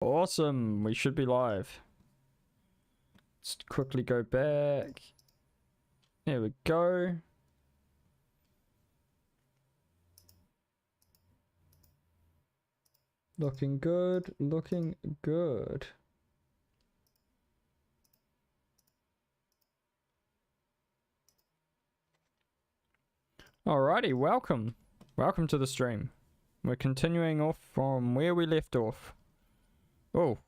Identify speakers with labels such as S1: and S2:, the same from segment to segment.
S1: Awesome, we should be live. Let's quickly go back. There we go. Looking good, looking good. Alrighty, welcome. Welcome to the stream. We're continuing off from where we left off. Oh.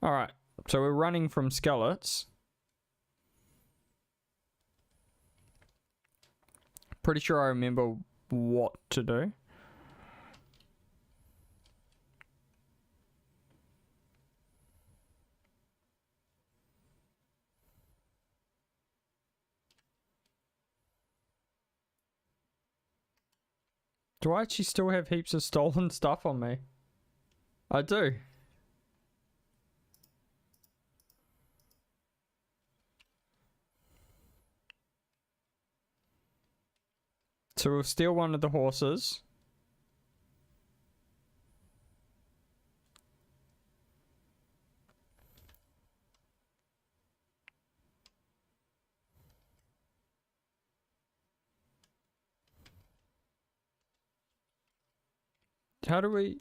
S1: Alright, so we're running from skeletons. Pretty sure I remember what to do. Do I actually still have heaps of stolen stuff on me? I do. So we'll steal one of the horses. How do we...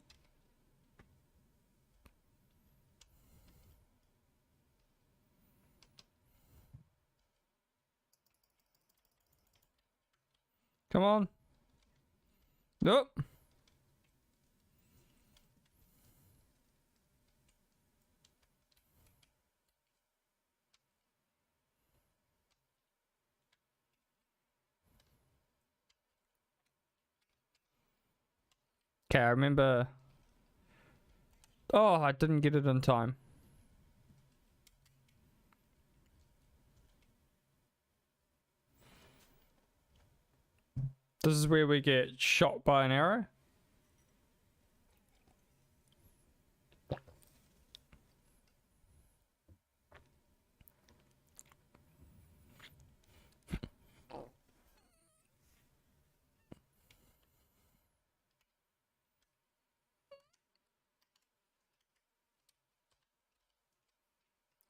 S1: Come on. Nope. Okay, I remember... Oh, I didn't get it in time. This is where we get shot by an arrow.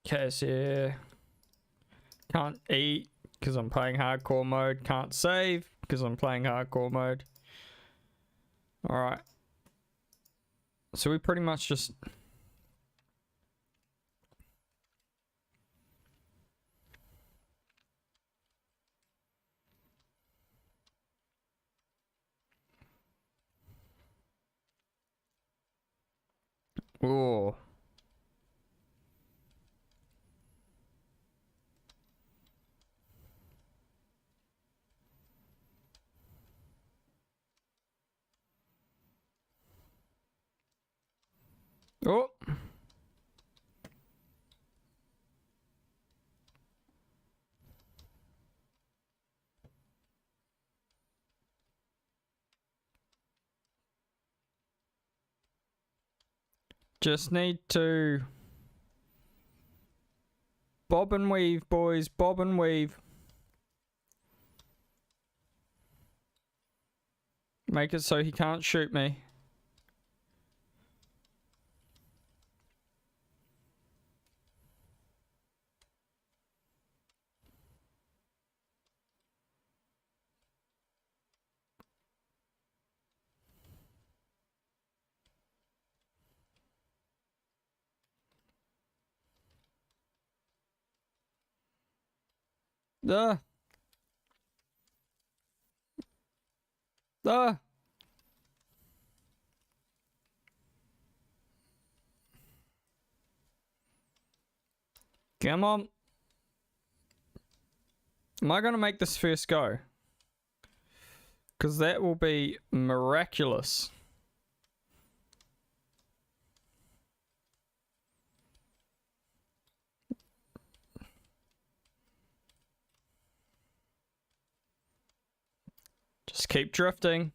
S1: Okay, so yeah. Can't eat because I'm playing hardcore mode. Can't save because I'm playing hardcore mode. Alright. So we pretty much just... Oh. Oh. Just need to bob and weave, boys. Bob and weave. Make it so he can't shoot me. Ah. Ah. Come on. Am I going to make this first go? Because that will be miraculous. Just keep drifting.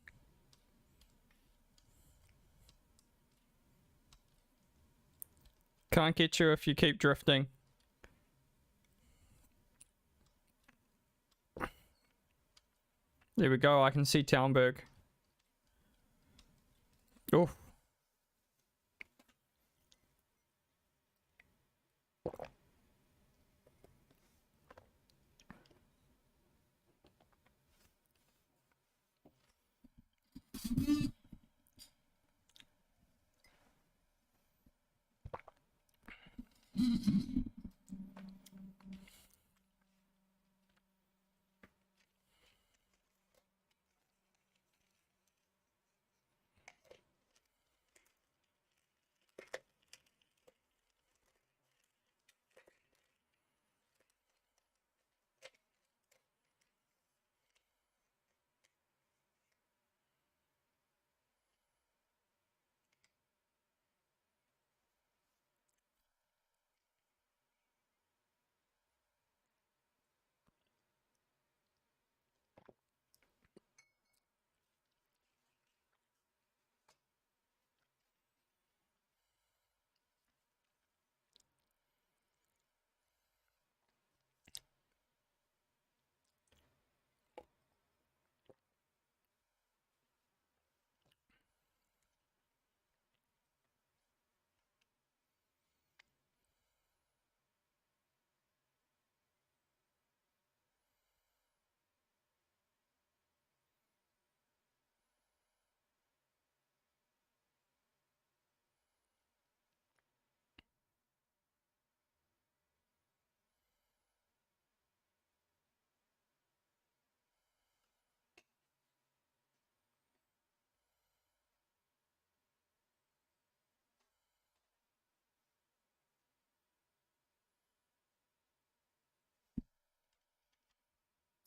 S1: Can't get you if you keep drifting. There we go, I can see Townburg. Oh.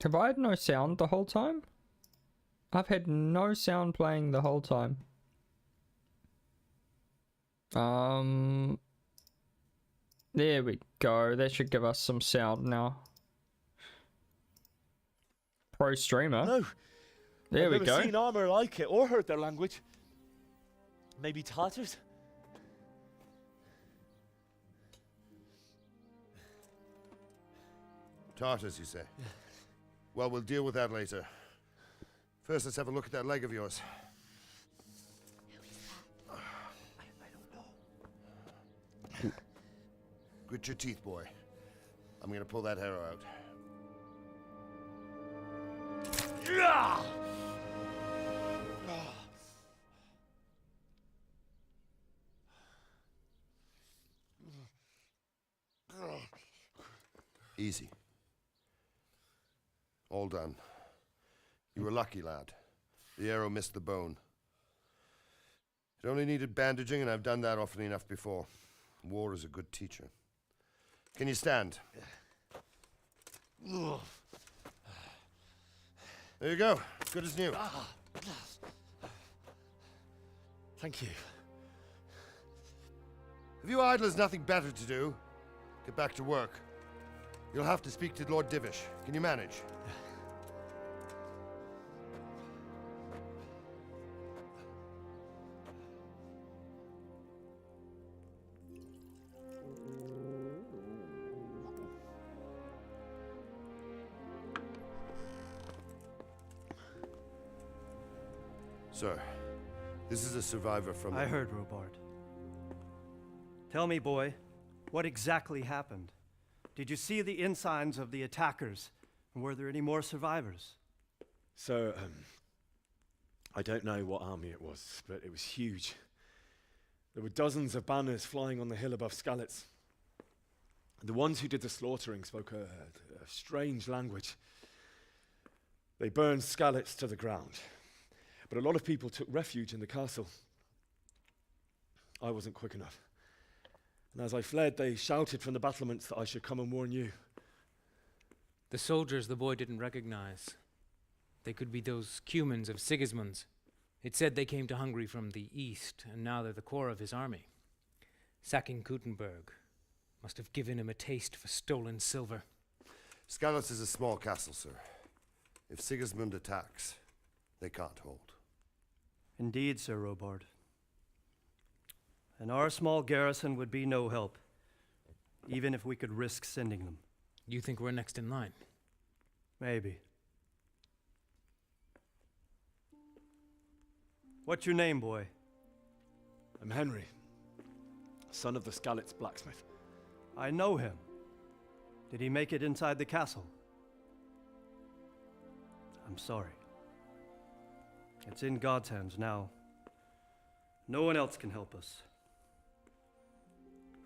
S1: Have I had no sound the whole time? I've had no sound playing the whole time. There we go. That should give us some sound now. Pro streamer.
S2: No.
S1: There we
S2: I've
S1: go.
S2: never seen armor like it or heard their language. Maybe Tatars?
S3: Tartars, you say? Well, we'll deal with that later. First, let's have a look at that leg of yours.
S2: I don't know.
S3: Grit your teeth, boy. I'm gonna pull that arrow out. Easy. All done. You were lucky, lad. The arrow missed the bone. It only needed bandaging, and I've done that often enough before. War is a good teacher. Can you stand? There you go. Good as new.
S2: Thank you.
S3: If you idlers nothing better to do, get back to work. You'll have to speak to Lord Divish. Can you manage? Sir, this is a survivor from...
S4: I heard, Robard. Tell me, boy, what exactly happened? Did you see the ensigns of the attackers? And were there any more survivors?
S2: So, I don't know what army it was, but it was huge. There were dozens of banners flying on the hill above Skalitz. The ones who did the slaughtering spoke a strange language. They burned Skalitz to the ground. But a lot of people took refuge in the castle. I wasn't quick enough. And as I fled, they shouted from the battlements that I should come and warn you.
S5: The soldiers the boy didn't recognize. They could be those Cumans of Sigismund's. It said they came to Hungary from the east, and now they're the core of his army. Sacking Gutenberg must have given him a taste for stolen silver.
S3: Skalitz is a small castle, sir. If Sigismund attacks, they can't hold.
S4: Indeed, Sir Robard. And our small garrison would be no help, even if we could risk sending them.
S5: You think we're next in line?
S4: Maybe. What's your name, boy?
S2: I'm Henry, son of the Skalitz blacksmith.
S4: I know him. Did he make it inside the castle? I'm sorry. It's in God's hands now. No one else can help us.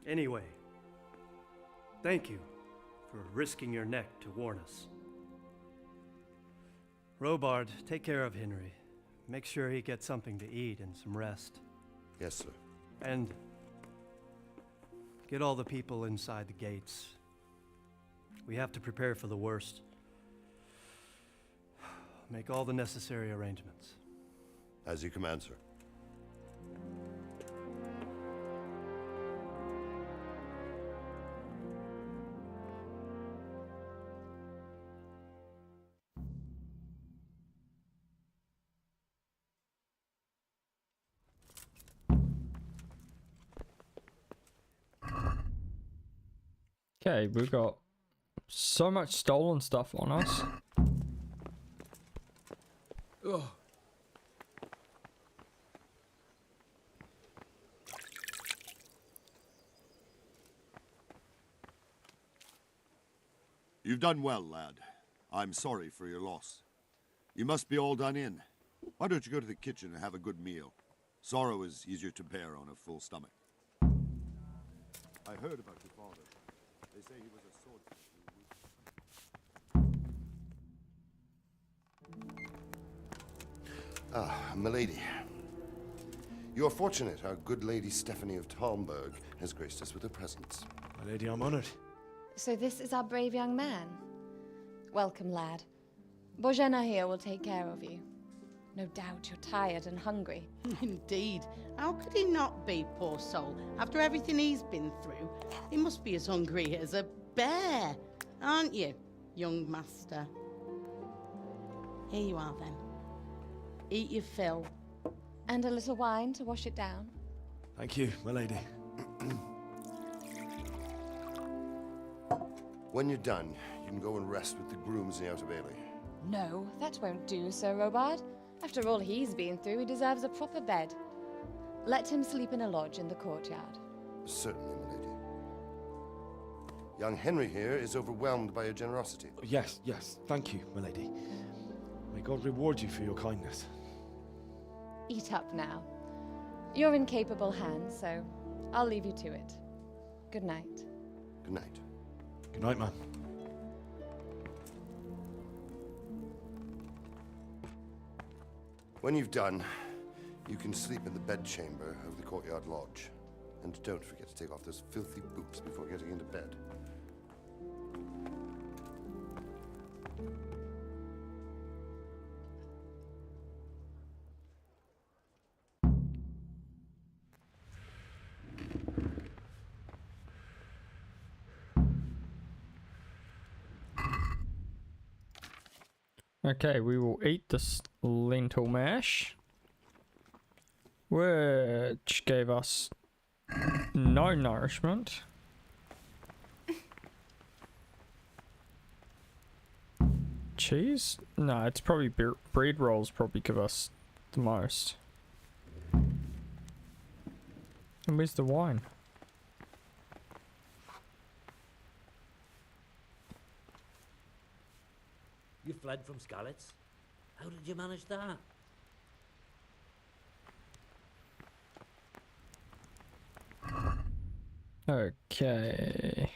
S4: Anyway, thank you for risking your neck to warn us. Robard, take care of Henry. Make sure he gets something to eat and some rest.
S3: Yes, sir.
S4: And get all the people inside the gates. We have to prepare for the worst. Make all the necessary arrangements.
S3: As you command, sir.
S1: Okay, we've got so much stolen stuff on us. Ugh.
S6: You've done well, lad. I'm sorry for your loss. You must be all done in. Why don't you go to the kitchen and have a good meal? Sorrow is easier to bear on a full stomach. I heard about your father. They say he was a swordsman.
S3: Ah, milady. You are fortunate our good lady Stephanie of Talmberg has graced us with her presence.
S2: My lady, I'm honored.
S7: So this is our brave young man. Welcome, lad. Bojena here will take care of you. No doubt you're tired and hungry.
S8: Indeed. How could he not be, poor soul? After everything he's been through, he must be as hungry as a bear, aren't you, young master? Here you are, then. Eat your fill.
S7: And a little wine to wash it down.
S2: Thank you, my lady.
S3: When you're done, you can go and rest with the grooms in the Outer Bailey.
S7: No, that won't do, Sir Robard. After all he's been through, he deserves a proper bed. Let him sleep in a lodge in the courtyard.
S3: Certainly, milady. Young Henry here is overwhelmed by your generosity.
S2: Yes, yes. Thank you, my lady. May God reward you for your kindness.
S7: Eat up now. You're in capable hands, so I'll leave you to it. Good night.
S3: Good night.
S2: Good night, man.
S3: When you've done, you can sleep in the bedchamber of the courtyard lodge. And don't forget to take off those filthy boots before getting into bed.
S1: Okay, we will eat this lentil mash, which gave us no nourishment. Cheese? No, it's probably bread rolls probably give us the most. And where's the wine?
S9: You fled from Skalitz? How did you manage that?
S1: Okay.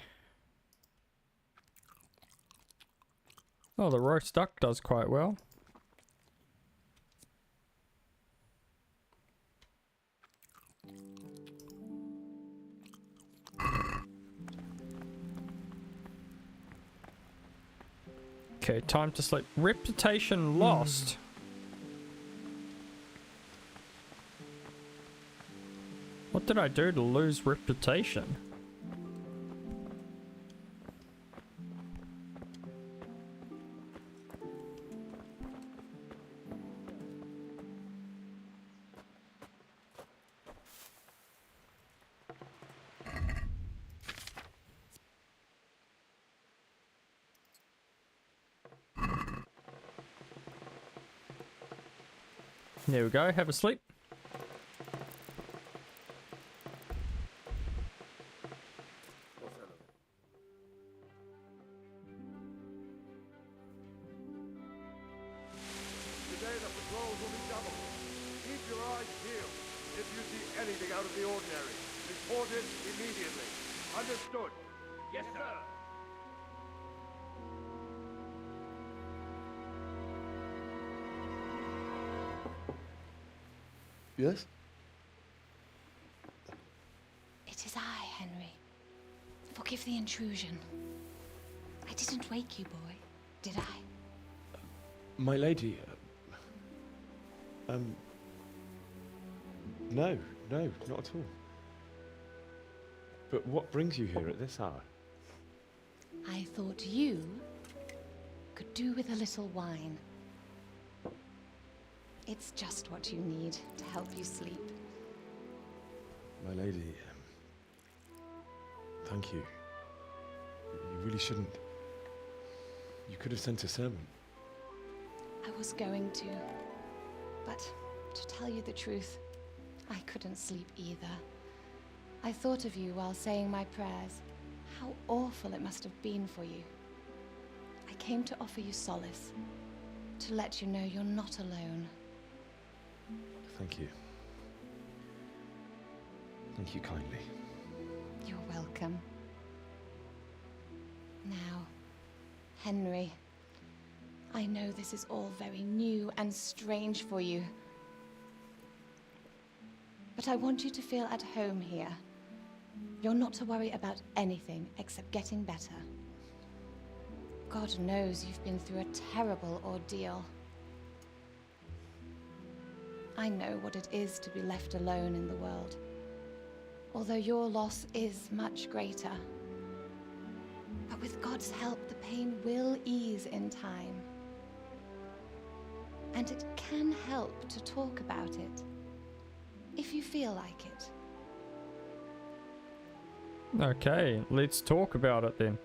S1: Oh, the roast duck does quite well. Okay, time to sleep. Reputation lost. What did I do to lose reputation? There we go, have a sleep.
S6: Today the patrols will be doubled.
S10: you see anything out of the ordinary, report it immediately. Understood? Yes, sir.
S2: Yes?
S7: It is I, Henry. Forgive the intrusion. I didn't wake you, boy, did I?
S2: My lady, no, not at all. But what brings you here at this hour?
S7: I thought you could do with a little wine. It's just what you need to help you sleep.
S2: My lady, thank you. You really shouldn't. You could have sent a servant.
S7: I was going to, but to tell you the truth, I couldn't sleep either. I thought of you while saying my prayers. How awful it must have been for you. I came to offer you solace, to let you know you're not alone.
S2: Thank you. Thank you kindly.
S7: You're welcome. Now, Henry, I know this is all very new and strange for you, but I want you to feel at home here. You're not to worry about anything except getting better. God knows you've been through a terrible ordeal. I know what it is to be left alone in the world, although your loss is much greater. But with God's help, the pain will ease in time. And it can help to talk about it, if you feel like it.
S1: Okay, let's talk about it then.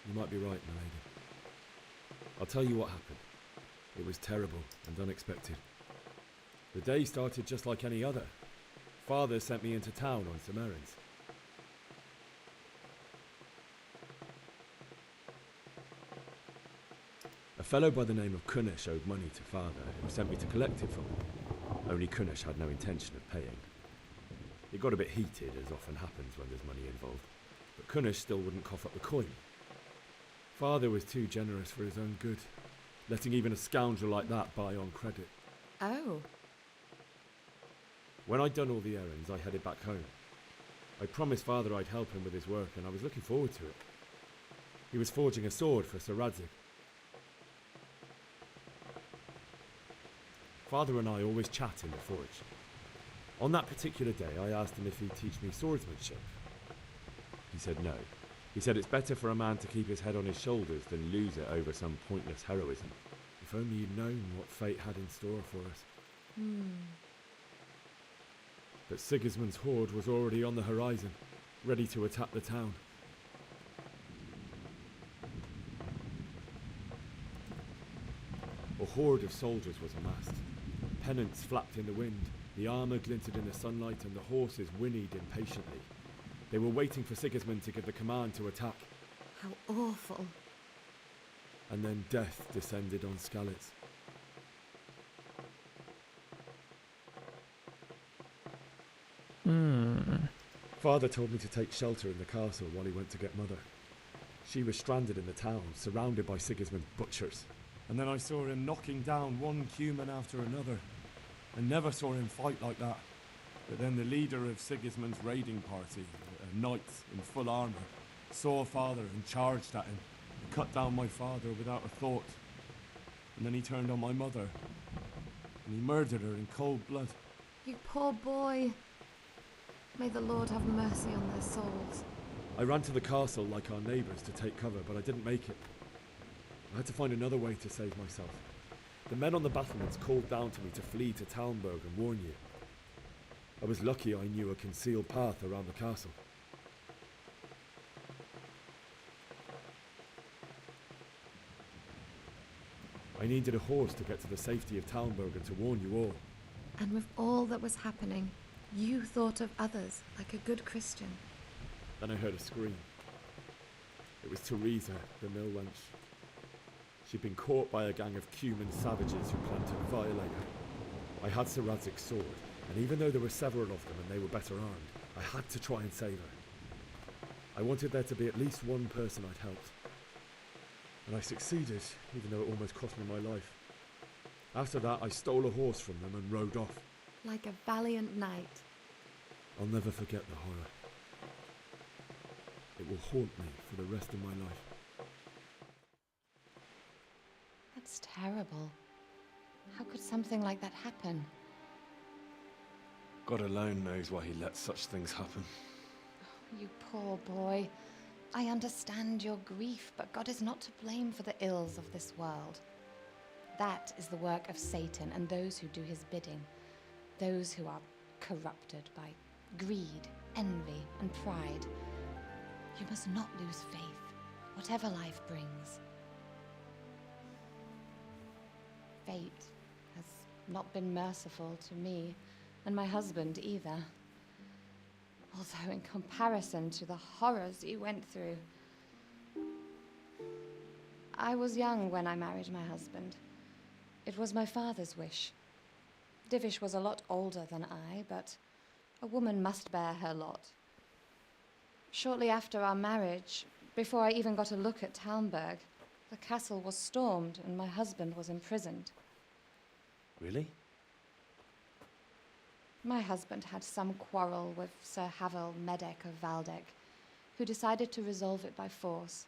S2: You might be right, my lady. I'll tell you what happened. It was terrible and unexpected. The day started just like any other. Father sent me into town on some errands. A fellow by the name of Kunnish owed money to Father, who sent me to collect it from him. Only Kunnish had no intention of paying. It got a bit heated, as often happens when there's money involved, but Kunnish still wouldn't cough up the coin. Father was too generous for his own good, letting even a scoundrel like that buy on credit.
S7: Oh.
S2: When I'd done all the errands, I headed back home. I promised Father I'd help him with his work, and I was looking forward to it. He was forging a sword for Sir Radzig. Father and I always chat in the forge. On that particular day, I asked him if he'd teach me swordsmanship. He said no. He said it's better for a man to keep his head on his shoulders than lose it over some pointless heroism. If only you'd known what fate had in store for us. But Sigismund's horde was already on the horizon, ready to attack the town. A horde of soldiers was amassed. Pennants flapped in the wind, the armour glinted in the sunlight, and the horses whinnied impatiently. They were waiting for Sigismund to give the command to attack.
S7: How awful.
S2: And then death descended on Skalitz. Father told me to take shelter in the castle while he went to get Mother. She was stranded in the town, surrounded by Sigismund's butchers. And then I saw him knocking down one Cuman after another. I never saw him fight like that. But then the leader of Sigismund's raiding party, a knight in full armour, saw Father and charged at him. He cut down my father without a thought. And then he turned on my mother. And he murdered her in cold blood.
S11: You poor boy. May the Lord have mercy on their souls.
S2: I ran to the castle like our neighbours to take cover, but I didn't make it. I had to find another way to save myself. The men on the battlements called down to me to flee to Talmberg and warn you. I was lucky I knew a concealed path around the castle. I needed a horse to get to the safety of Talmberg and to warn you all.
S11: And with all that was happening, you thought of others like a good Christian.
S2: Then I heard a scream. It was Teresa, the mill wench. She'd been caught by a gang of Cuman savages who planned to violate her. I had Sir Radzig's sword, and even though there were several of them and they were better armed, I had to try and save her. I wanted there to be at least one person I'd helped. And I succeeded, even though it almost cost me my life. After that, I stole a horse from them and rode off.
S11: Like a valiant knight.
S2: I'll never forget the horror. It will haunt me for the rest of my life.
S7: That's terrible. How could something like that happen?
S2: God alone knows why he lets such things happen.
S7: You poor boy. I understand your grief, but God is not to blame for the ills of this world. That is the work of Satan and those who do his bidding. Those who are corrupted by greed, envy, and pride. You must not lose faith, whatever life brings. Fate has not been merciful to me, and my husband either. Although in comparison to the horrors you went through. I was young when I married my husband. It was my father's wish. Divish was a lot older than I, but a woman must bear her lot. Shortly after our marriage, before I even got a look at Talmberg, the castle was stormed and my husband was imprisoned.
S2: Really?
S7: My husband had some quarrel with Sir Havel Medek of Valdek, who decided to resolve it by force.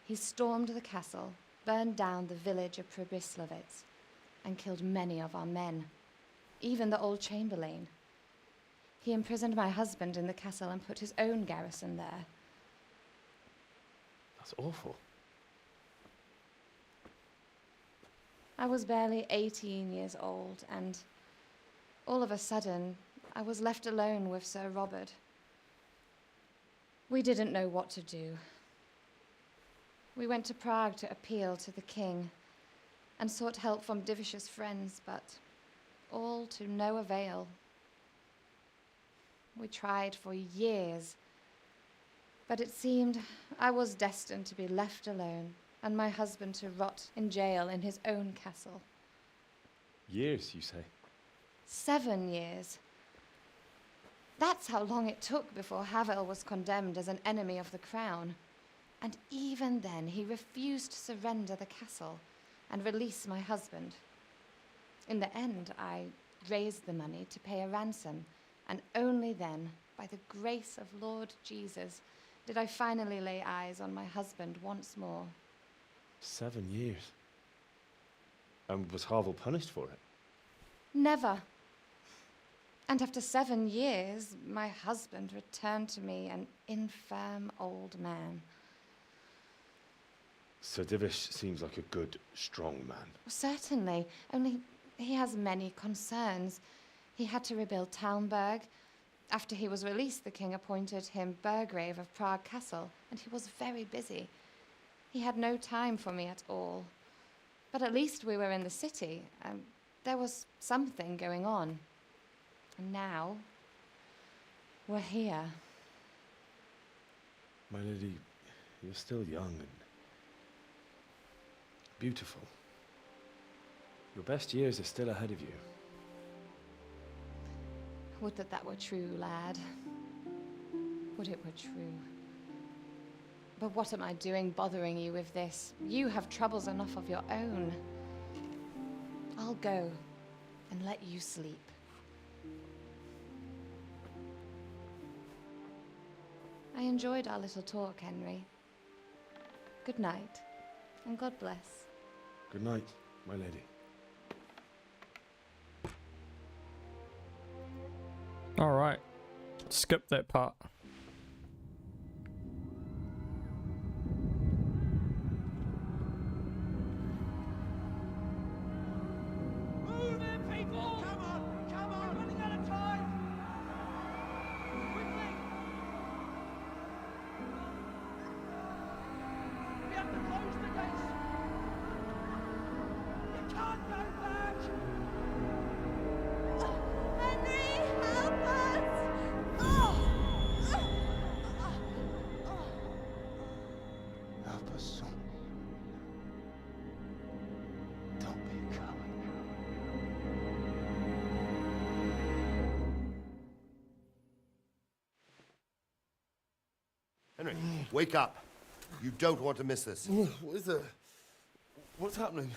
S7: He stormed the castle, burned down the village of Pribyslavitz, and killed many of our men, even the old chamberlain. He imprisoned my husband in the castle and put his own garrison there.
S2: That's awful.
S7: I was barely 18 years old, and all of a sudden, I was left alone with Sir Robert. We didn't know what to do. We went to Prague to appeal to the king and sought help from Divish's friends, but all to no avail. We tried for years, but it seemed I was destined to be left alone and my husband to rot in jail in his own castle.
S2: Years, you say?
S7: 7 years. That's how long it took before Havel was condemned as an enemy of the crown. And even then, he refused to surrender the castle and release my husband. In the end, I raised the money to pay a ransom, and only then, by the grace of Lord Jesus, did I finally lay eyes on my husband once more.
S2: 7 years? And was Havel punished for it?
S7: Never. And after 7 years, my husband returned to me an infirm old man.
S2: Sir Divish seems like a good, strong man.
S7: Certainly, only he has many concerns. He had to rebuild Talmberg. After he was released, the king appointed him Burgrave of Prague Castle, and he was very busy. He had no time for me at all. But at least we were in the city, and there was something going on. And now, we're here.
S2: My lady, you're still young and beautiful. Your best years are still ahead of you.
S7: Would that that were true, lad. Would it were true. But what am I doing bothering you with this? You have troubles enough of your own. I'll go and let you sleep. I enjoyed our little talk, Henry. Good night, and God bless.
S2: Good night, my lady.
S1: All right. Skip that part.
S10: Move in, people! Come on! Come on! Running out of time! Quickly! We have to close the gates! You can't go back!
S11: Henry, help us! Oh!
S3: Henry, wake up. You don't want to miss this.
S12: What is it? What's happening?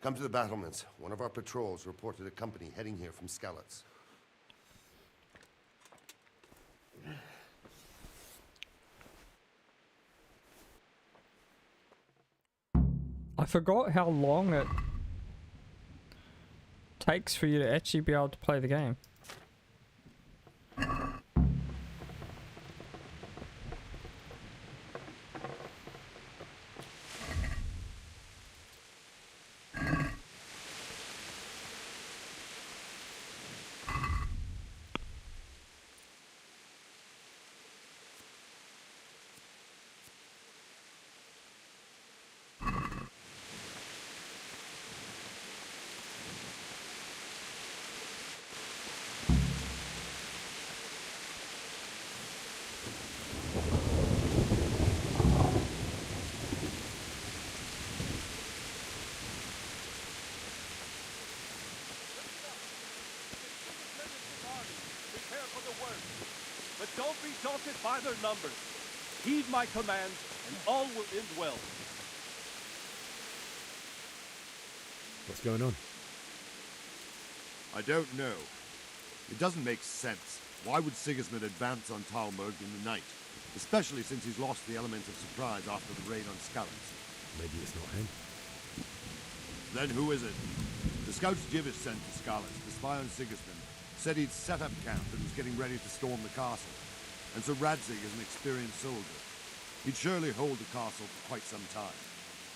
S3: Come to the battlements. One of our patrols reported a company heading here from Skalitz.
S1: I forgot how long it takes for you to actually be able to play the game.
S10: Prepare for the worst, but don't be daunted by their numbers. Heed my commands, and all will end well.
S2: What's going on?
S6: I don't know. It doesn't make sense. Why would Sigismund advance on Talmberg in the night? Especially since he's lost the element of surprise after the raid on Skalitz.
S2: Maybe it's not him.
S6: Then who is it? The scouts Jivish sent to Skalitz to spy on Sigismund said he'd set up camp and was getting ready to storm the castle. And so Radzig is an experienced soldier. He'd surely hold the castle for quite some time.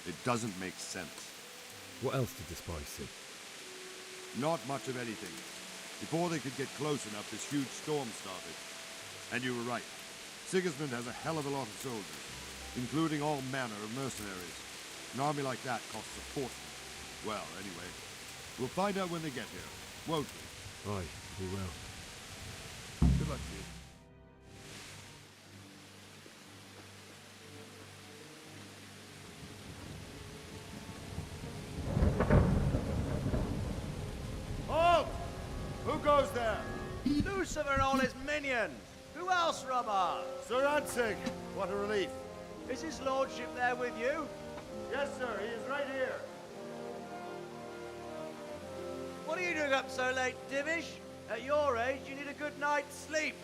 S6: It doesn't make sense.
S2: What else did the spies see?
S6: Not much of anything. Before they could get close enough, this huge storm started. And you were right. Sigismund has a hell of a lot of soldiers, including all manner of mercenaries. An army like that costs a fortune. Well, anyway, we'll find out when they get here, won't we?
S2: Aye, we will.
S6: Good luck to you.
S10: Halt! Who goes there?
S4: Lucifer and all his minions! Who else, Robber?
S3: Sir Radzig, what a relief.
S4: Is his lordship there with you?
S3: Yes, sir, he is right here.
S4: What are you doing up so late, Divish? At your age, you need a good night's sleep.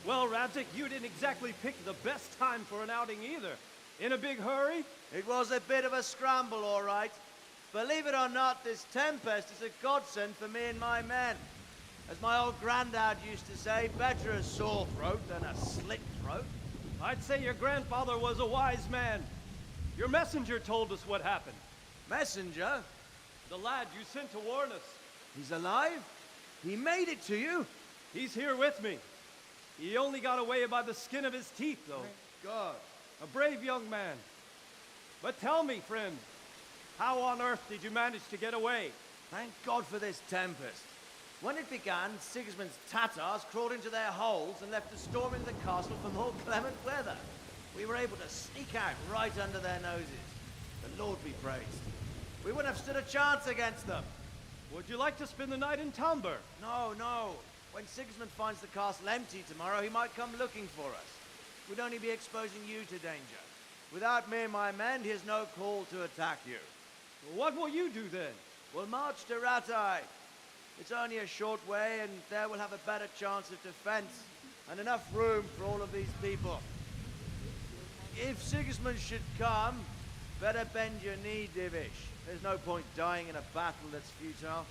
S10: Well, Radzig, you didn't exactly pick the best time for an outing either. In a big hurry?
S4: It was a bit of a scramble, all right. Believe it or not, this tempest is a godsend for me and my men. As my old granddad used to say, better a sore throat than a slit throat.
S10: I'd say your grandfather was a wise man. Your messenger told us what happened.
S4: Messenger?
S10: The lad you sent to warn us.
S4: He's alive? He made it to you?
S10: He's here with me. He only got away by the skin of his teeth, though.
S4: Thank God.
S10: A brave young man. But tell me, friend, how on earth did you manage to get away?
S4: Thank God for this tempest. When it began, Sigismund's Tatars crawled into their holes and left us storming the castle for more clement weather. We were able to sneak out right under their noses. The Lord be praised. We wouldn't have stood a chance against them.
S10: Would you like to spend the night in Talmberg?
S4: No, no. When Sigismund finds the castle empty tomorrow, he might come looking for us. We'd only be exposing you to danger. Without me and my men, he has no call to attack you.
S10: What will you do then?
S4: We'll march to Ratai. It's only a short way, and there we'll have a better chance of defense and enough room for all of these people. If Sigismund should come, better bend your knee, Divish. There's no point dying in a battle that's futile.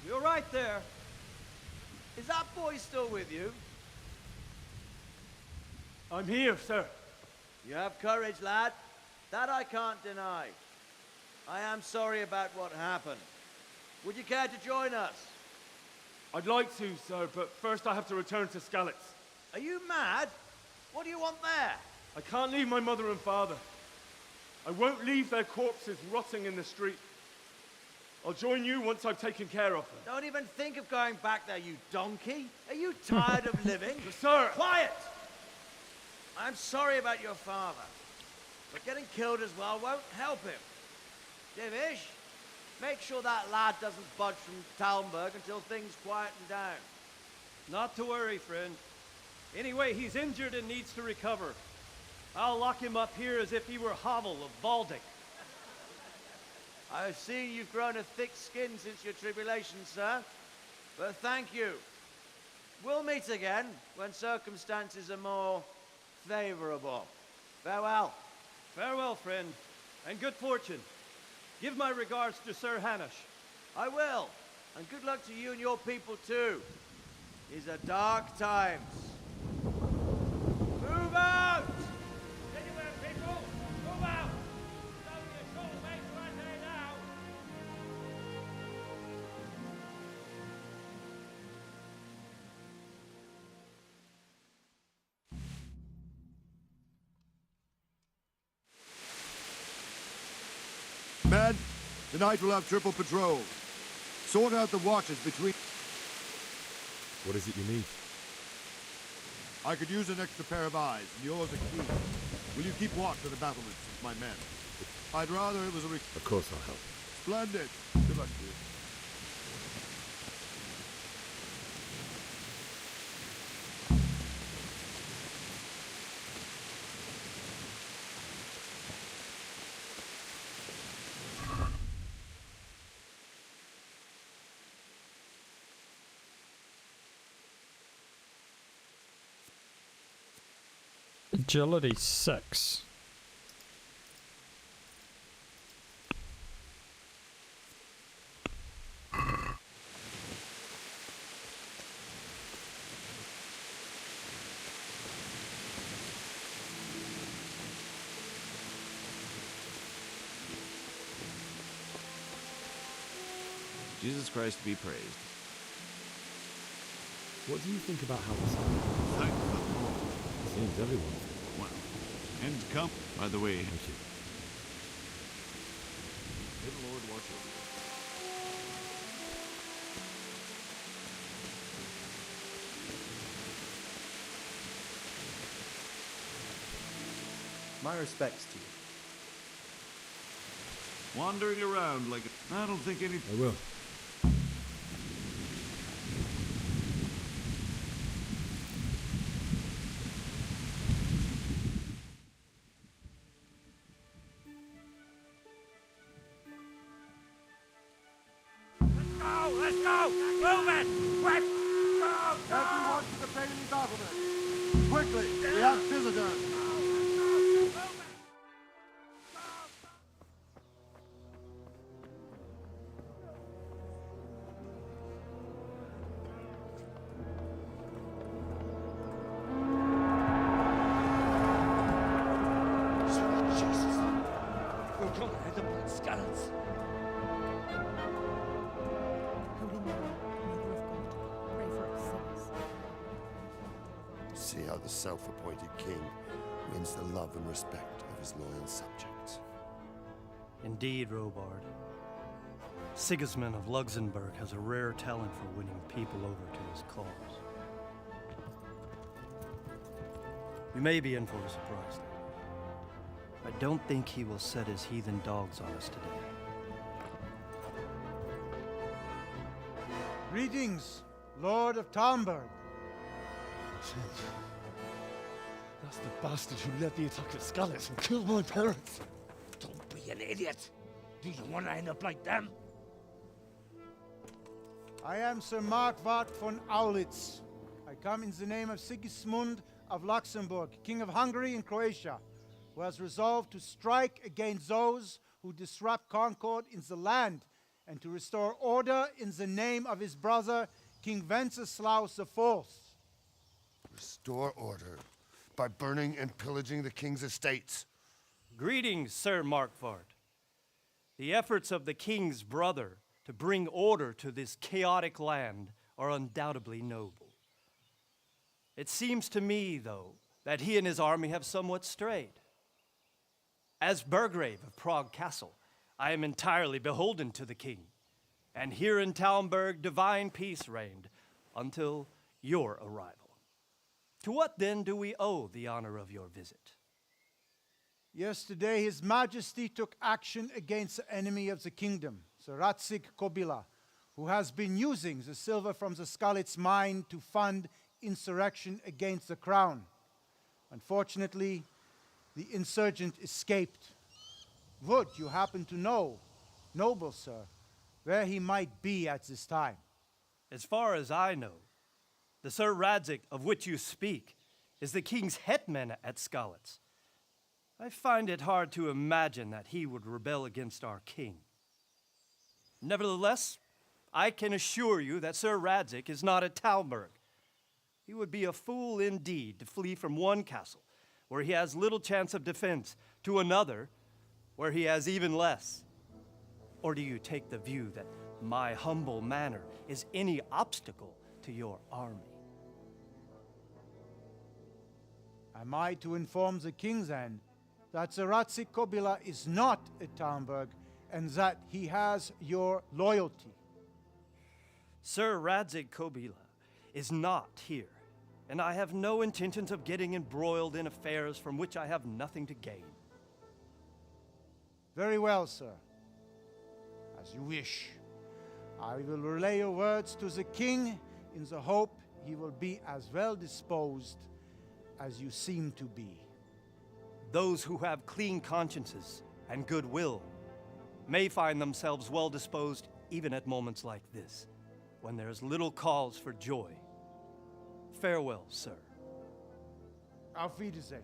S10: You're right there.
S4: Is that boy still with you?
S10: I'm here, sir.
S4: You have courage, lad. That I can't deny. I am sorry about what happened. Would you care to join us?
S10: I'd like to, sir, but first I have to return to Skalitz.
S4: Are you mad? What do you want there?
S10: I can't leave my mother and father. I won't leave their corpses rotting in the street. I'll join you once I've taken care of them.
S4: Don't even think of going back there, you donkey. Are you tired of living?
S10: Sir!
S4: Quiet! I'm sorry about your father, but getting killed as well won't help him. Divish, make sure that lad doesn't budge from Talmberg until things quieten down.
S10: Not to worry, friend. Anyway, he's injured and needs to recover.
S13: I'll lock him up here as if he were Havel of Valdic.
S4: I've seen you've grown a thick skin since your tribulation, sir. But thank you. We'll meet again when circumstances are more favorable. Farewell.
S13: Farewell, friend, and good fortune. Give my regards to Sir Hanush.
S4: I will. And good luck to you and your people, too. These are dark times. Move out!
S13: Anywhere, people! Move out! It's only a short way to Wazza now!
S6: Men, tonight we'll have triple patrol. Sort out the watches between...
S2: What is it you need?
S6: I could use an extra pair of eyes, and yours are keen. Will you keep watch of the battlements with my men? I'd rather it was a...
S2: Of course I'll help.
S6: Splendid. Good luck to you.
S1: Agility 6.
S14: Jesus Christ be praised.
S2: What do you think about how this happened?
S14: Thank the Lord.
S2: Seems everyone.
S14: Well, end come. By the way,
S2: Thank you.
S14: may the Lord watch over you.
S15: My respects to you.
S14: Wandering around like I don't think any...
S2: I will.
S13: Let's go! Move it! Quick! Go!
S6: Everyone to the Bailey battlement! Quickly! We have visitors!
S13: Jesus! We're going to hit them like skeletons.
S3: See how the self-appointed king wins the love and respect of his loyal subjects.
S13: Indeed, Robard. Sigismund of Luxembourg has a rare talent for winning people over to his cause. We may be in for a surprise, though. I don't think he will set his heathen dogs on us today.
S16: Greetings, Lord of Talmberg.
S10: That's the bastard who led the attack at Skalitz and killed my parents.
S9: Don't be an idiot. Do you want to end up like them?
S16: I am Sir Markwart von Aulitz. I come in the name of Sigismund of Luxembourg, King of Hungary and Croatia, who has resolved to strike against those who disrupt concord in the land and to restore order in the name of his brother, King Wenceslaus IV.
S3: Restore order by burning and pillaging the king's estates.
S13: Greetings, Sir Markwart. The efforts of the king's brother to bring order to this chaotic land are undoubtedly noble. It seems to me, though, that he and his army have somewhat strayed. As Burgrave of Prague Castle, I am entirely beholden to the king, and here in Talmberg divine peace reigned until your arrival. To what then do we owe the honor of your visit?
S16: Yesterday, His Majesty took action against the enemy of the kingdom, Sir Ratsig Kobila, who has been using the silver from the Skalitz mine to fund insurrection against the crown. Unfortunately, the insurgent escaped. Would you happen to know, noble sir, where he might be at this time?
S13: As far as I know, the Sir Radzik of which you speak is the king's hetman at Skalitz. I find it hard to imagine that he would rebel against our king. Nevertheless, I can assure you that Sir Radzik is not at Talmberg. He would be a fool indeed to flee from one castle, where he has little chance of defense, to another, where he has even less. Or do you take the view that my humble manner is any obstacle to your army?
S16: Am I to inform the king then that Sir Radzik Kobila is not at Talmberg and that he has your loyalty?
S13: Sir Radzik Kobila is not here, and I have no intentions of getting embroiled in affairs from which I have nothing to gain.
S16: Very well, sir. As you wish. I will relay your words to the king in the hope he will be as well disposed as you seem to be.
S13: Those who have clean consciences and goodwill may find themselves well disposed even at moments like this, when there is little cause for joy. Farewell, sir.
S16: Auf Wiedersehen.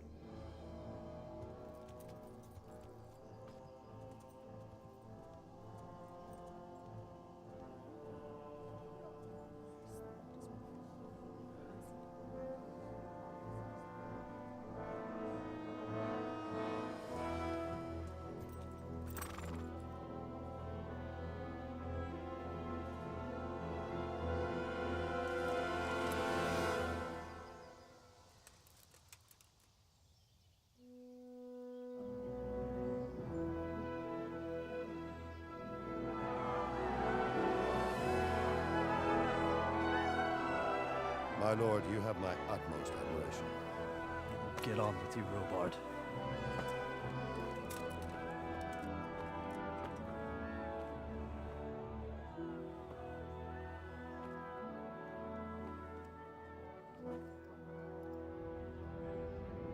S3: My lord, you have my utmost admiration.
S13: Get on with you, Robard.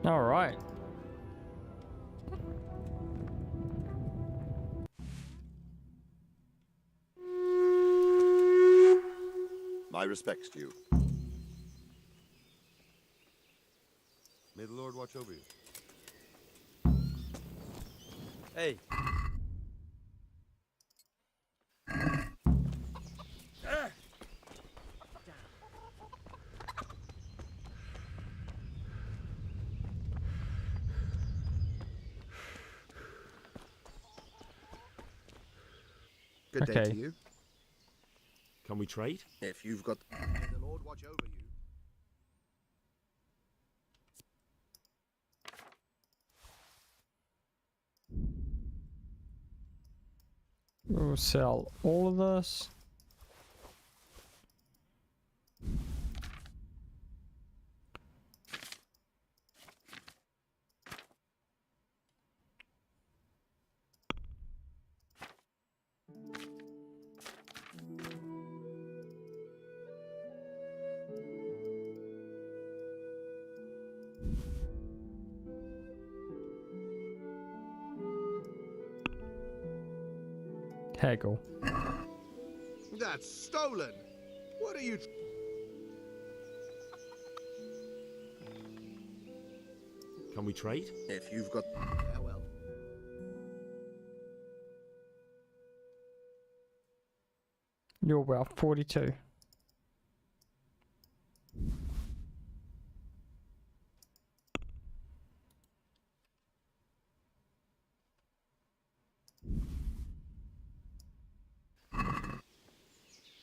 S1: All right.
S6: My respects to you.
S3: May the Lord watch over you.
S13: Hey.
S6: Good day
S1: Okay.
S6: to you.
S10: Can we trade?
S6: If you've got... May the Lord watch over you.
S1: We'll sell all of this. Haggle.
S6: That's stolen. What are you...
S10: Can we trade?
S6: If you've got... Farewell.
S1: You're well, 42.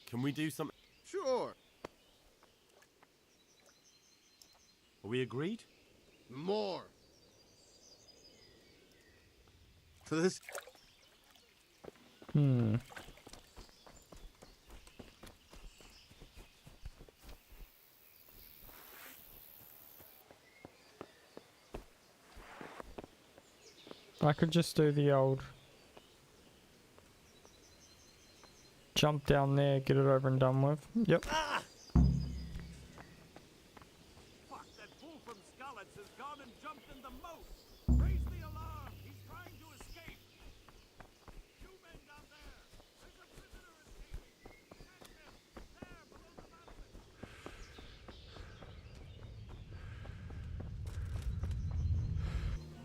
S10: Can we do something?
S6: Sure.
S10: Are we agreed?
S6: More. To this...
S1: Hmm. I could just do the old jump down there, get it over and done with. Yep.
S14: Fuck, that fool from Skalitz has gone and jumped in the moat. Bring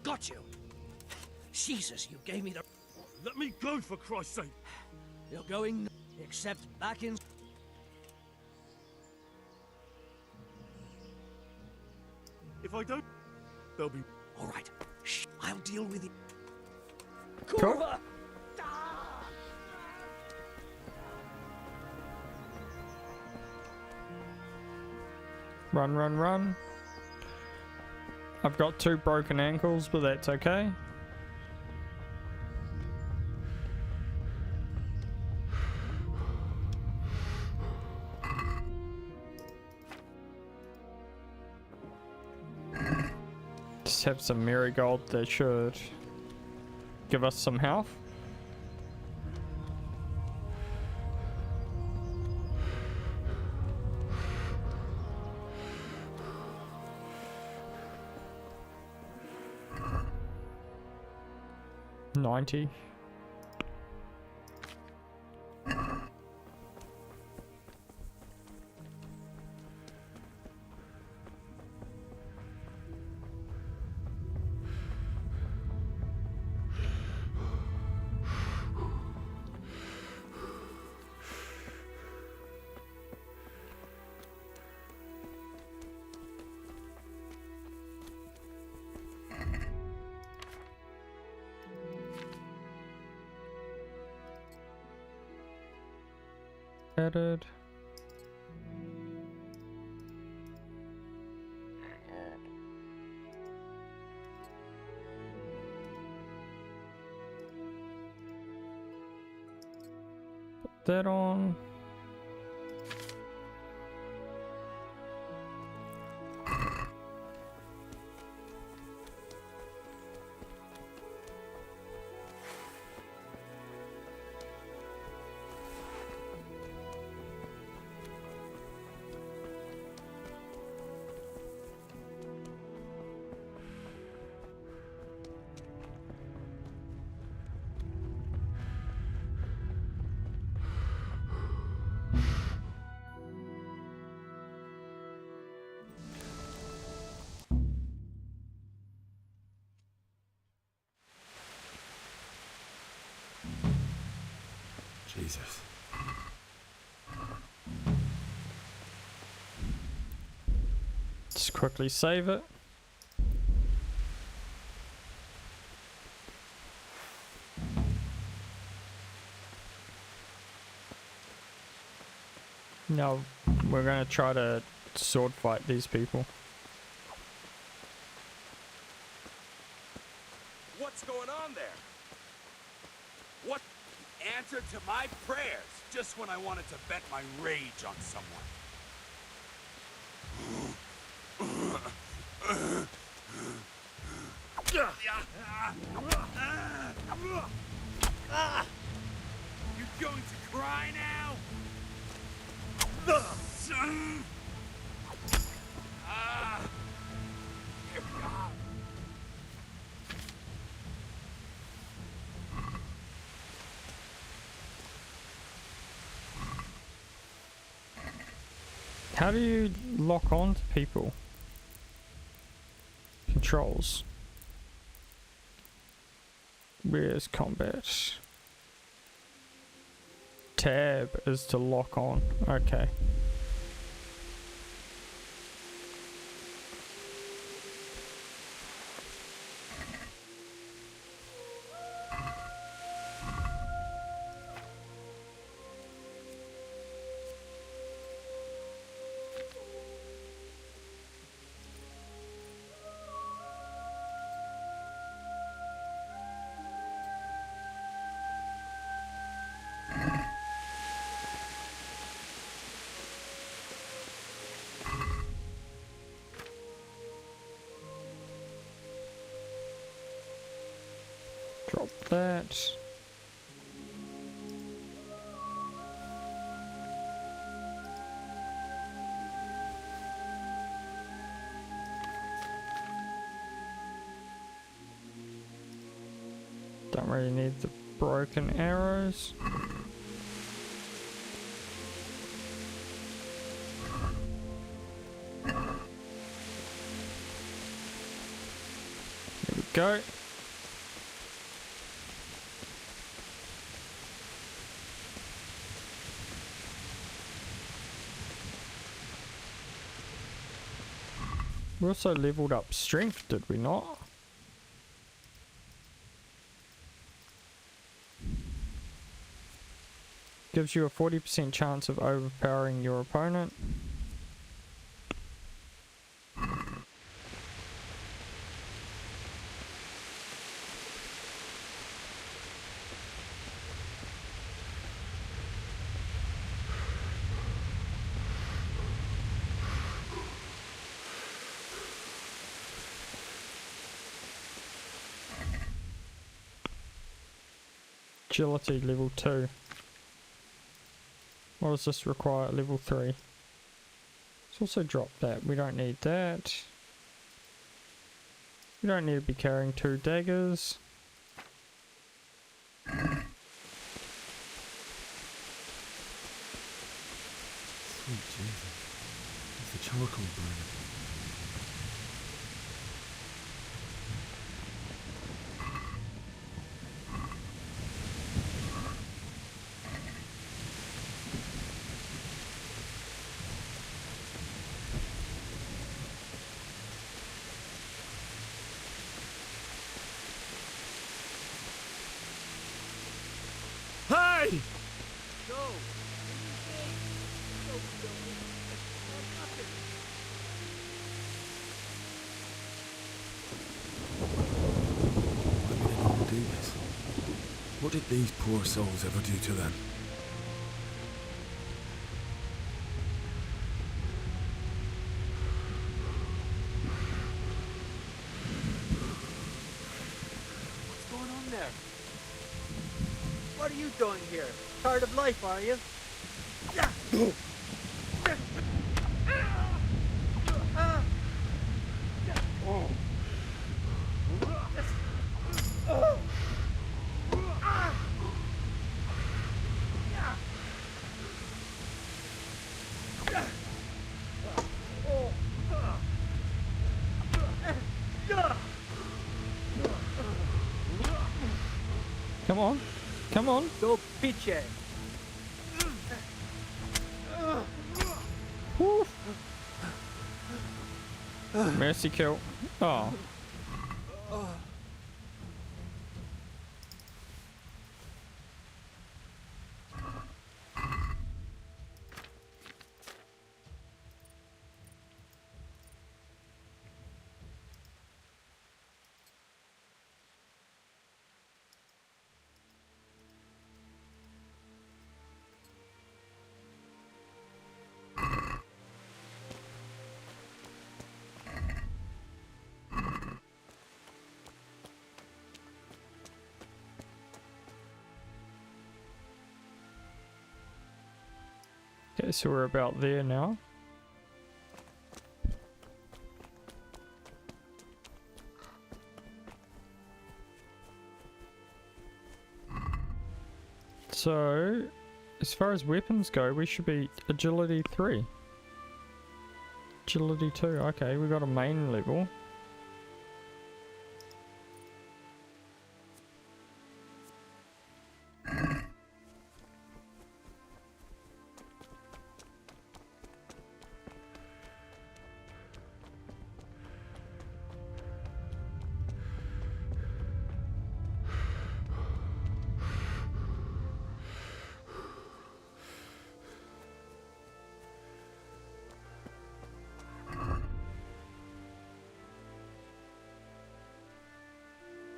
S9: got you. Jesus, you gave me the...
S10: Let me go, for Christ's sake!
S9: You're going... except back in...
S10: If I don't, they'll be...
S9: All right. Shh. I'll deal with it.
S1: Cool.
S9: Kurva!
S1: Run, run, run. I've got 2 broken ankles, but that's okay. Just have some marigold that should give us some health. $90. Added. Put that on.
S2: Jesus.
S1: Just quickly save it. Now we're gonna try to sword fight these people.
S17: What's going on there? What answer to my prayers just when I wanted to vent my rage on someone? You going to cry now? Here we go.
S1: How do you lock on to people? Controls. Where's combat? Tab is to lock on. Okay. Drop that. Don't really need the broken arrows. Maybe go. We also leveled up strength, did we not? Gives you a 40% chance of overpowering your opponent. Agility level 2. What does this require? Level 3. Let's also drop that. We don't need that. We don't need to be carrying 2 daggers.
S12: Sweet Jesus. It's the charcoal burning.
S10: Hey!
S12: Do this. What did these poor souls ever do to them?
S4: What's going on there? What are you doing here? Tired of life, are you?
S1: Come on. Come on.
S4: Go piche.
S1: Woo. Mercy kill. Oh. Okay, so we're about there now. So, as far as weapons go, we should be agility 3. Agility 2, okay, we got a main level.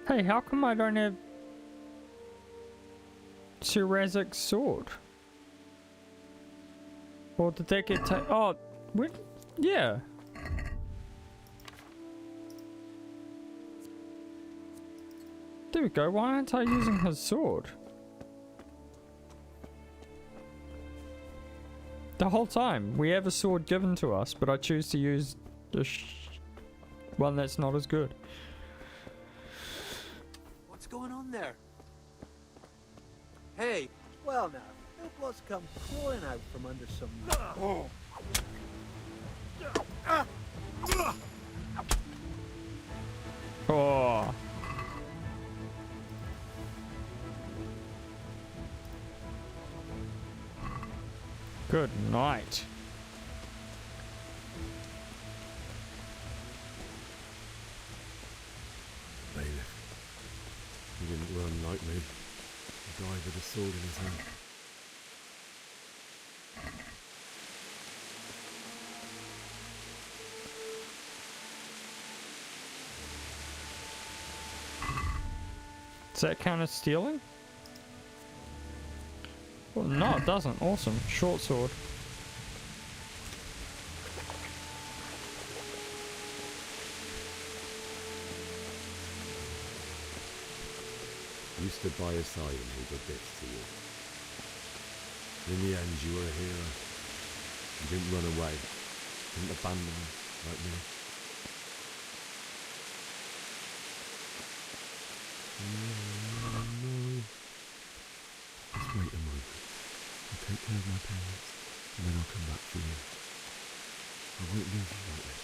S1: Hey, how come I don't have Sir Razak's sword? Or did that get taken? Oh, when? Yeah. There we go. Why aren't I using his sword? The whole time. We have a sword given to us, but I choose to use the one that's not as good.
S4: What's going on there? Hey, well now, help us come crawling out from under some...
S1: Oh. Good night.
S12: Bailiff. He didn't run like me. He died with a sword in his hand.
S1: Does that count as stealing? Well, no, it doesn't. Awesome. Short sword.
S12: You stood by his side and he did this to you. In the end, you were a hero. You didn't run away. Didn't abandon him like me. No. Just wait a moment. I'll take care of my parents, and then I'll come back for you. I won't leave you like this.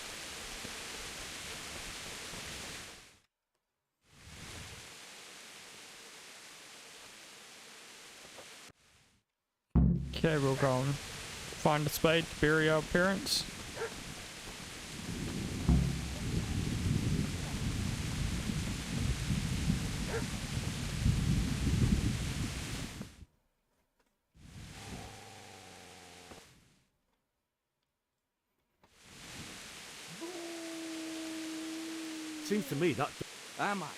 S1: Okay, we'll go and find a spade to bury our parents.
S10: Seems to me that...
S13: Am I?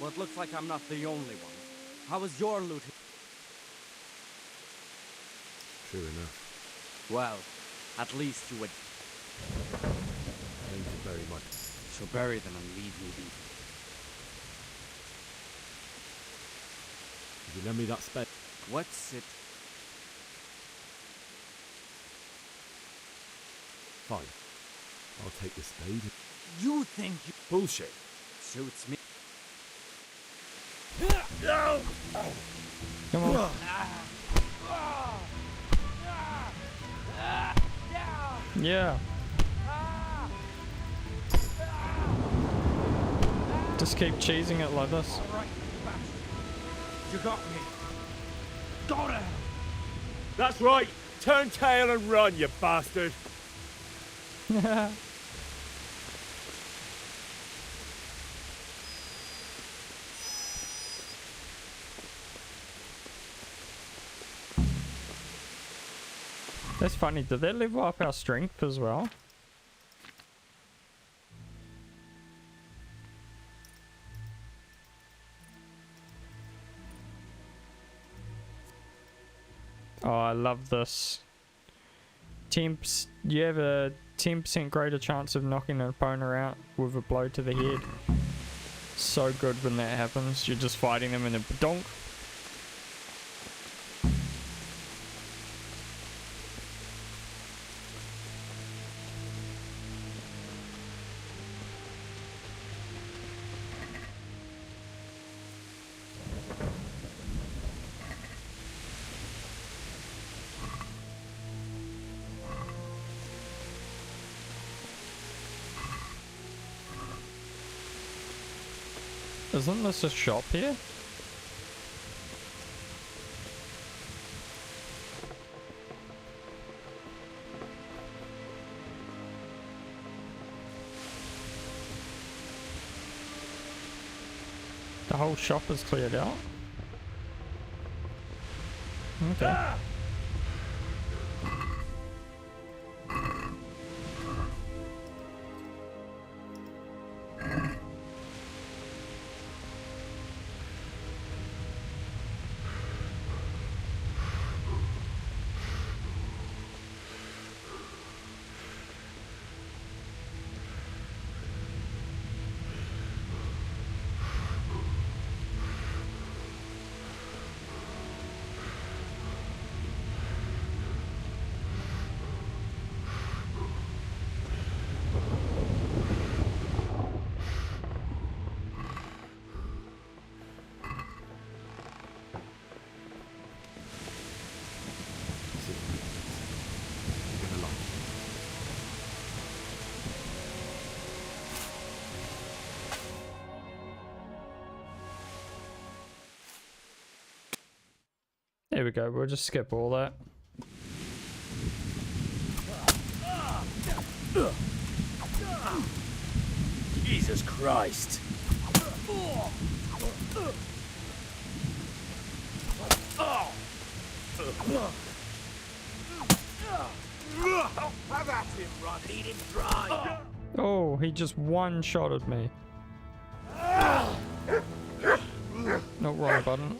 S13: Well, it looks like I'm not the only one. How was your loot?
S12: True enough.
S13: Well, at least you would.
S12: Thank you very much.
S13: So bury them and leave me be.
S12: Could you lend me that spade?
S13: What's it?
S12: Fine. I'll take the spade.
S13: You think you...
S10: Bullshit.
S13: Suits me.
S1: Come on. Yeah. Just keep cheesing it like this.
S10: All right, you got me. Go to hell. That's right. Turn tail and run, you bastard.
S1: That's funny. Did that level up our strength as well? Oh, I love this. You have a 10% greater chance of knocking an opponent out with a blow to the head. So good when that happens. You're just fighting them in a donk. Isn't this a shop here? The whole shop is cleared out. Okay. There we go, we'll just skip all that.
S17: Jesus Christ. Have at him, Ron. Eat him dry.
S1: Oh, he just one-shotted me. No, wrong button.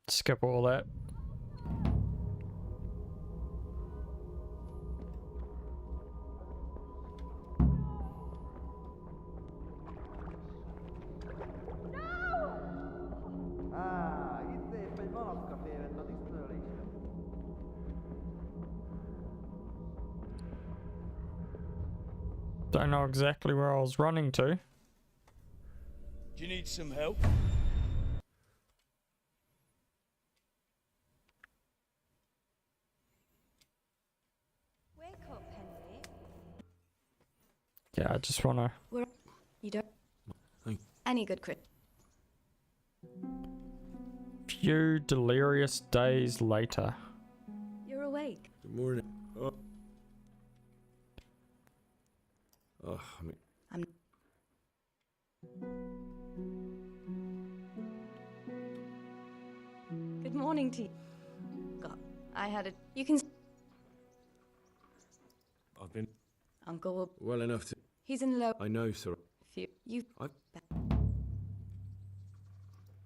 S1: Skip all that. Don't know exactly where I was running to.
S17: Do you need some help?
S18: Wake up, Henry.
S1: Yeah, I just wanna...
S18: You don't...
S12: Thank-
S18: Any good crit...
S1: Few delirious days later.
S18: You're awake.
S12: Good morning. Oh, I mean...
S18: Good morning to you. God, I had a... You can...
S12: I've been
S18: Uncle will...
S12: well enough to...
S18: He's in low...
S12: I know, sir.
S18: You...
S12: I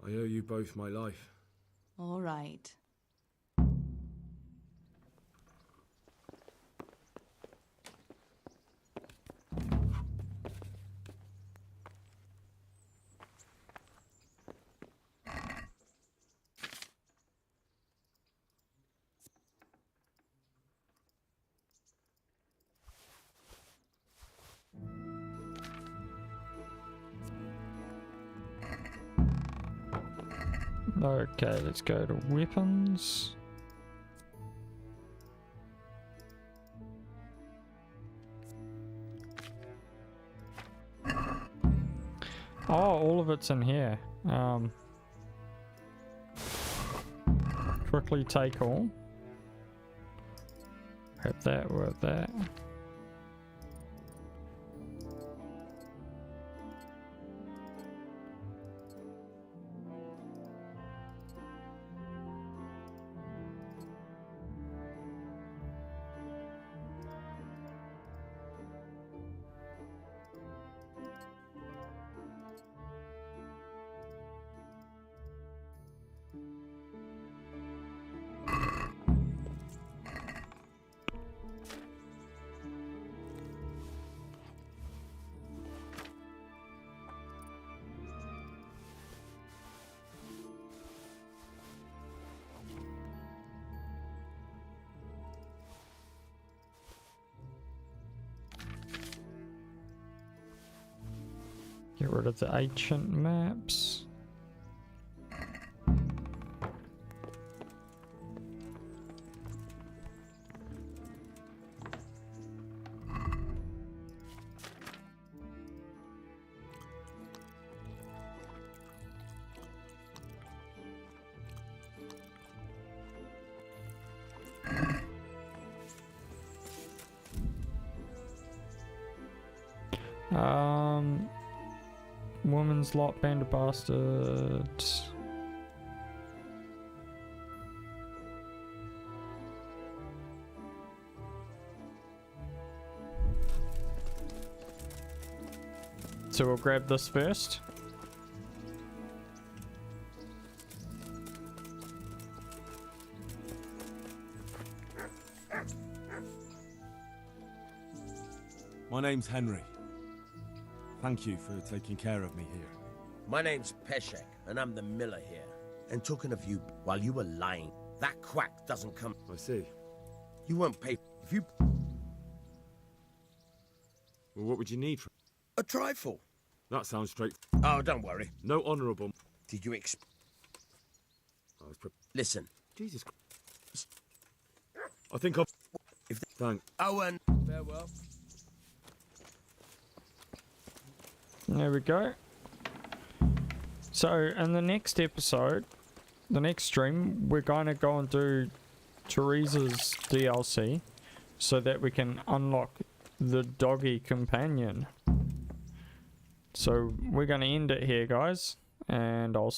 S12: owe you both my life.
S18: All right.
S1: Okay, let's go to weapons. Oh, all of it's in here. Quickly take all. Have that with that. Get rid of the ancient maps. Woman's lot, band of bastards. So we'll grab this first.
S2: My name's Henry. Thank you for taking care of me here.
S17: My name's Peshek, and I'm the miller here. And talking of you, while you were lying, that quack doesn't come...
S12: I see.
S17: You won't pay... If you...
S12: Well, what would you need from...
S17: A trifle.
S12: That sounds straight...
S17: Oh, don't worry.
S12: No honourable...
S17: Did you
S12: I was
S17: Listen.
S12: Jesus Christ. I think I've... Thanks.
S17: Oh, and... Farewell.
S1: There we go. So, in the next episode, the next stream, we're going to go and do Teresa's DLC so that we can unlock the doggy companion. So we're going to end it here, guys, and I'll